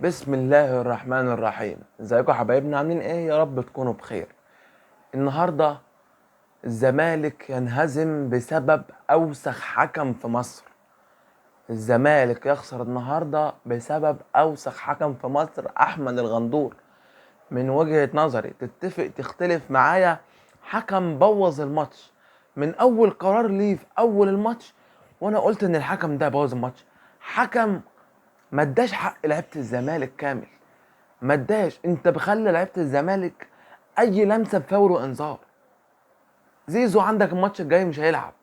بسم الله الرحمن الرحيم. ازيكم يا حبايبنا، عاملين ايه؟ يا رب تكونوا بخير. النهارده الزمالك ينهزم بسبب اوسخ حكم في مصر. الزمالك يخسر النهارده بسبب اوسخ حكم في مصر، احمد الغندور. من وجهة نظري تتفق تختلف معايا، حكم بوظ الماتش من اول قرار ليه في اول الماتش. وانا قلت ان الحكم ده بوظ الماتش. حكم ما اداش حق لعيبه الزمالك كامل، ما اداش. انت بخلي لعيبه الزمالك اي لمسه بفاول وانذار. زيزو عندك الماتش الجاي مش هيلعب،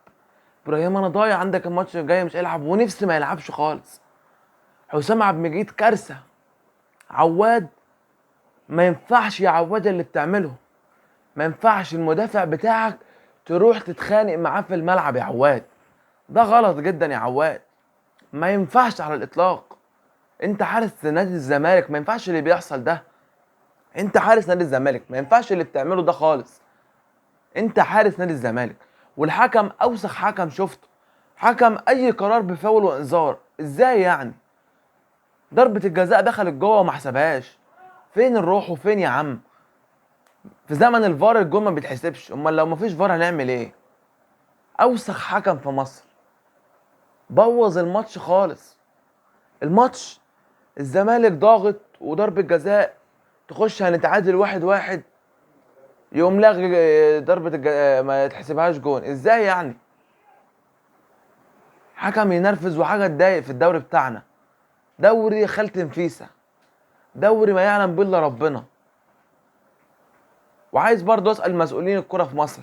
ابراهيم انا ضايع عندك الماتش الجاي مش هيلعب ونفسي ما يلعبش خالص. حسام عبد المجيد كارثه. عواد ما ينفعش يا عواد اللي بتعمله، ما ينفعش المدافع بتاعك تروح تتخانق معاه في الملعب يا عواد. ده غلط جدا يا عواد، ما ينفعش على الاطلاق. انت حارس نادي الزمالك، ما ينفعش اللي بيحصل ده. انت حارس نادي الزمالك، ما ينفعش اللي بتعمله ده خالص. انت حارس نادي الزمالك، والحكم اوسخ حكم شفته. حكم اي قرار بفاول وانذار. ازاي يعني؟ ضربة الجزاء دخلت جوه وما حسبهاش. فين الروح وفين يا عم؟ في زمن الفار الجون ما بيتحسبش، امال لو مفيش فار هنعمل ايه؟ اوسخ حكم في مصر بوظ الماتش خالص. الماتش الزمالك ضاغط وضربة جزاء تخش هنتعادل 1-1، يقوم لاغي ضربة الجزاء ما تحسبهاش جون. ازاي يعني؟ حكم ينرفز وحاجة تضايق في الدوري بتاعنا. دوري خالة نفيسة، دوري ما يعلم به الا ربنا. وعايز برضه اسال مسؤولين الكرة في مصر،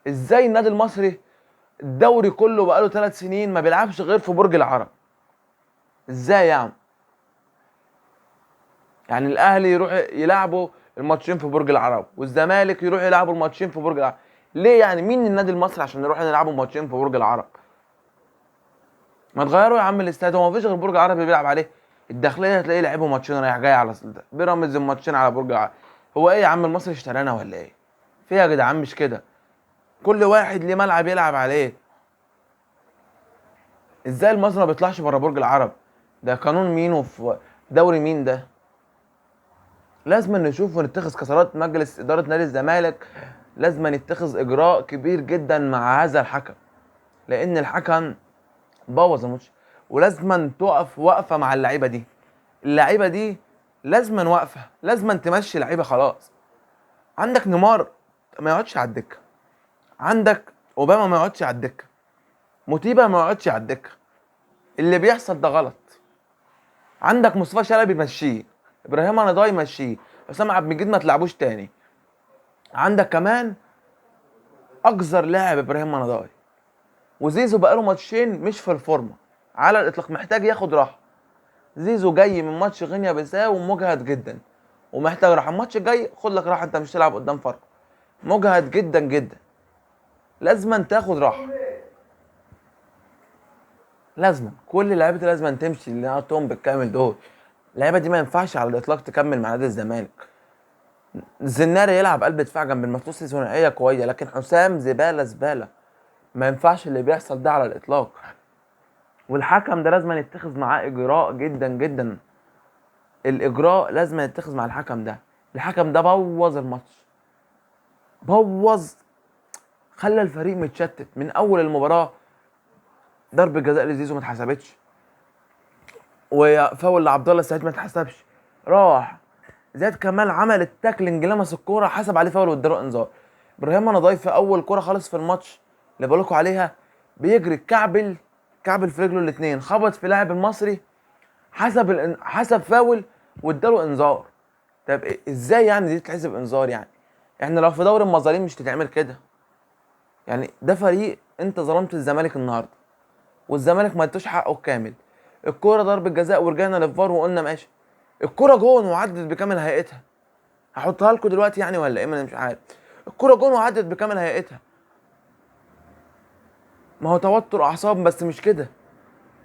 ازاي النادي المصري الدوري كله بقاله 3 سنين ما بيلعبش غير في برج العرب؟ ازاي يعني؟ يعني الاهلي يروح يلعبوا الماتشين في برج العرب والزمالك يروح يلعبوا الماتشين في برج العرب. ليه يعني؟ مين النادي المصري عشان نروح نلعبوا ماتشين في برج العرب؟ ما تغيروا يا عم الاستاد، هو مفيش غير برج العرب اللي بيلعب عليه. الداخليه هتلاقيه لعبوا ماتشين رايح جاي على بيراميدز، ماتشين على برج العرب. هو ايه يا عم، المصري اشترانا ولا ايه؟ في يا جدعان مش كده، كل واحد ليه ملعب يلعب عليه. ازاي المصري ما بيطلعش بره برج العرب؟ ده قانون مين وفي دوري مين ده؟ لازم نشوف ونتخذ قرارات. مجلس اداره نادي الزمالك لازم يتخذ اجراء كبير جدا مع هذا الحكم، لان الحكم بوظ الماتش. ولازم تقف وقفه مع اللعيبه دي. اللعيبه دي لازم واقفه، لازم تمشي لعيبه خلاص. عندك نيمار ما يقعدش على الدكه، عندك اوباما ما يقعدش على الدكه، موتيبا ما يقعدش على الدكه. اللي بيحصل ده غلط. عندك مصطفى شلبي مشيه، ابراهيم رضاي مشيه، حسام عبد المجيد ما تلعبوش تاني. عندك كمان اقذر لاعب ابراهيم رضاي. وزيزو بقاله ماتشين مش في الفورمه على الاطلاق، محتاج ياخد راحه. زيزو جاي من ماتش غينيا بيساو مجهد جدا ومحتاج راحه. الماتش الجاي خد لك راحه، انت مش تلعب قدام فاركو، مجهد جدا جدا. لازم تاخد راحه، لازم كل اللعيبه لازم تمشي اللي قلتهم بالكامل دول. اللعيبه دي ما ينفعش على الاطلاق تكمل مع نادي الزمالك. الزناري يلعب قلب دفاع جنب المفتوح ثنائيه قويه، لكن حسام زباله زباله. ما ينفعش اللي بيحصل ده على الاطلاق. والحكم ده لازم يتخذ معاه اجراء جدا جدا. الاجراء لازم يتخذ مع الحكم ده. الحكم ده بوظ الماتش، بوظ، خلى الفريق متشتت من اول المباراه. ضربه جزاء لزيزو ما اتحسبتش، وفاول لعبد الله السعيد ما اتحسبش. راح زياد كمال عمل التاكلينج، لمس الكوره حسب عليه فاول واداله انذار. ابراهيم انا ضايف في اول كوره خالص في الماتش اللي بقول لكم عليها، بيجري كعبل في رجله الاثنين، خبط في لاعب المصري، حسب فاول واداله انذار. طب ازاي يعني دي تتحسب انذار يعني؟ احنا لو في دوري المظالم مش تتعمل كده. يعني ده فريق، انت ظلمت الزمالك النهارده والزمالك ما ادوش حقه كامل. الكوره ضربه جزاء ورجعنا للفار وقلنا ماشي. الكوره جون وعدت بكامل هيئتها. هحطها لكم دلوقتي يعني ولا ايه؟ ما انا مش عارف. الكوره جون وعدت بكامل هيئتها. ما هو توتر اعصاب بس مش كده.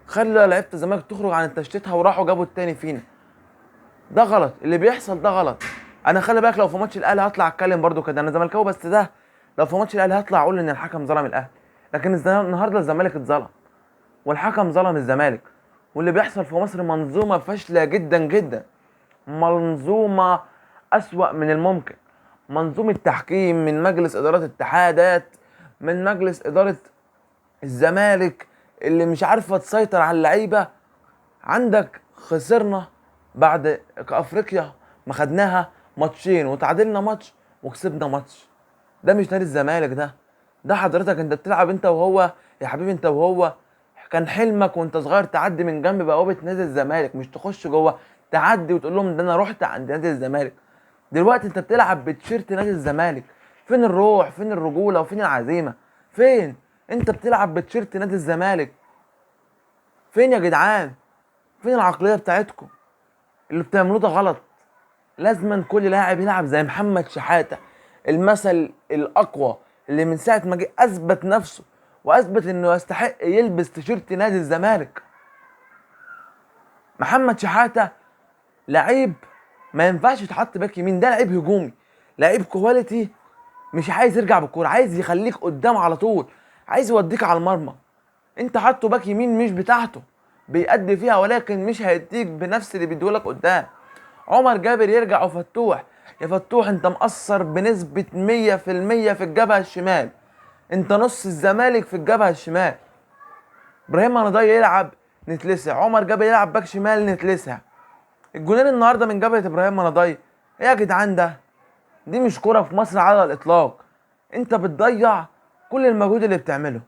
خلى لعيبه الزمالك تخرج عن تشتيتها وراحوا جابوا التاني فينا. ده غلط، اللي بيحصل ده غلط. انا خلي بالك لو في ماتش الاهلي هطلع اتكلم برضو كده، انا زملكاوي، بس ده لو في ماتش الاهلي هطلع اقول ان الحكم ظلم الاهلي. لكن النهارده الزمالك اتظلم والحكم ظلم الزمالك. واللي بيحصل في مصر منظومه فاشله جدا جدا. منظومة أسوأ من الممكن. منظومة تحكيم من مجلس إدارة اتحادات، من مجلس إدارة الزمالك اللي مش عارفة تسيطر على اللعيبة. عندك خسرنا بعد كأفريقيا ما خدناها ماتشين، وتعادلنا ماتش وكسبنا ماتش. ده مش نادي الزمالك ده حضرتك انت بتلعب انت وهو يا حبيبي، انت وهو كان حلمك وانت صغير تعدي من جنب بوابة نادي الزمالك، مش تخش جوه تعدي وتقول لهم ده انا رحت عند نادي الزمالك. دلوقتي انت بتلعب بتيشيرت نادي الزمالك. فين الروح؟ فين الرجولة؟ وفين العزيمة؟ فين؟ انت بتلعب بتيشيرت نادي الزمالك. فين يا جدعان؟ فين العقلية بتاعتكم؟ اللي بتعملوه ده غلط. لازما كل لاعب يلعب زي محمد شحاتة، المثل الأقوى اللي من ساعة ما جه أثبت نفسه وأثبت إنه يستحق يلبس تيشيرت نادي الزمالك. محمد شحاتة لعيب ما ينفعش يتحط باك يمين، ده لعيب هجومي، لعيب كواليتي، مش عايز يرجع بالكورة، عايز يخليك قدام على طول، عايز يوديك على المرمى. انت حاطه باك يمين مش بتاعته، بيأدي فيها ولكن مش هيديك بنفس اللي بيديهولك قدام. عمر جابر يرجع وفتوح، يا فتوح انت مقصر بنسبة 100% في الجبهة الشمال، انت نص الزمالك في الجبهة الشمال. ابراهيم رضاي يلعب نتلسع، عمر جابر يلعب باك شمال نتلسع. الجولين النهارده من جبهة ابراهيم رضاي، ايه يا جدعان دي مش كرة في مصر على الاطلاق. انت بتضيع كل المجهود اللي بتعمله.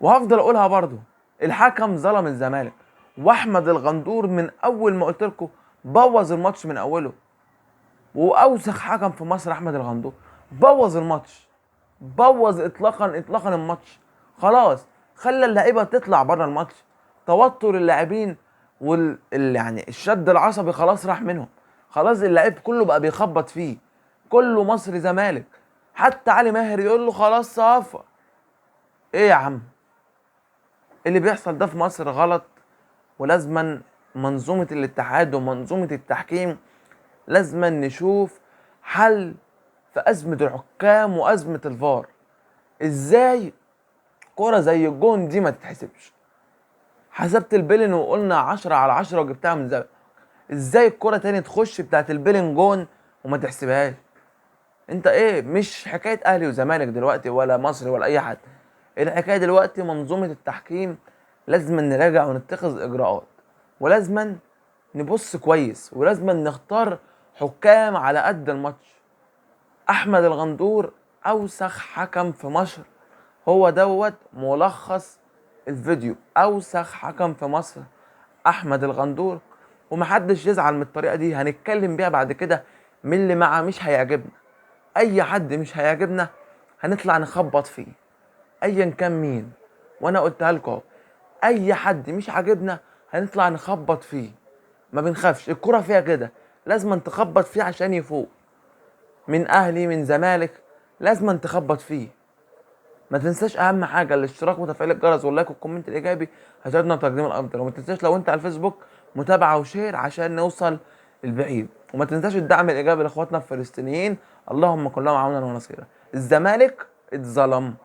وهفضل اقولها برضو، الحكم ظلم الزمالك، واحمد الغندور من اول ما قلت لكم بوظ الماتش من اوله. واوسخ حكم في مصر احمد الغندور، بوظ الماتش، بوظ اطلاقا الماتش. خلاص خلى اللعيبه تطلع بره الماتش. توتر اللاعبين يعني الشد العصبي خلاص راح منهم. خلاص اللعيب كله بقى بيخبط فيه، كله مصري زمالك. حتى علي ماهر يقول له خلاص صافى. ايه يا عم؟ اللي بيحصل ده في مصر غلط. ولازما منظومة الاتحاد ومنظومة التحكيم لازما نشوف حل في أزمة الحكام وأزمة الفار. ازاي كرة زي الجون دي ما تتحسبش؟ حسبت البيلين وقلنا 10/10 وجبتها من زاوية. ازاي الكرة تاني تخش بتاعت البيلين جون وما تحسبهاش؟ انت ايه؟ مش حكاية اهلي وزمالك دلوقتي ولا مصري ولا اي حد. الحكاية دلوقتي منظومة التحكيم. لازم نراجع ونتخذ اجراءات، ولازم نبص كويس، ولازم نختار حكام على قد الماتش. احمد الغندور اوسخ حكم في مصر، هو ملخص الفيديو. اوسخ حكم في مصر احمد الغندور. ومحدش يزعل من الطريقة دي، هنتكلم بيها بعد كده. من اللي معاه مش هيعجبنا، اي حد مش هيعجبنا هنطلع نخبط فيه ايا كان مين. وانا قلتها لكم اهو، اي حد مش عاجبنا هنطلع نخبط فيه. ما بنخافش، الكرة فيها كده، لازم تخبط فيه عشان يفوق. من اهلي من زمالك لازم تخبط فيه. ما تنساش اهم حاجه الاشتراك وتفعيل الجرس واللايك والكومنت الايجابي، هيساعدنا تقديم الافضل. وما تنساش لو انت على الفيسبوك متابعه وشير عشان نوصل البعيد. وما تنساش الدعم الايجابي لاخواتنا الفلسطينيين، اللهم كن لهم عونا ونصيرا. الزمالك اتظلم.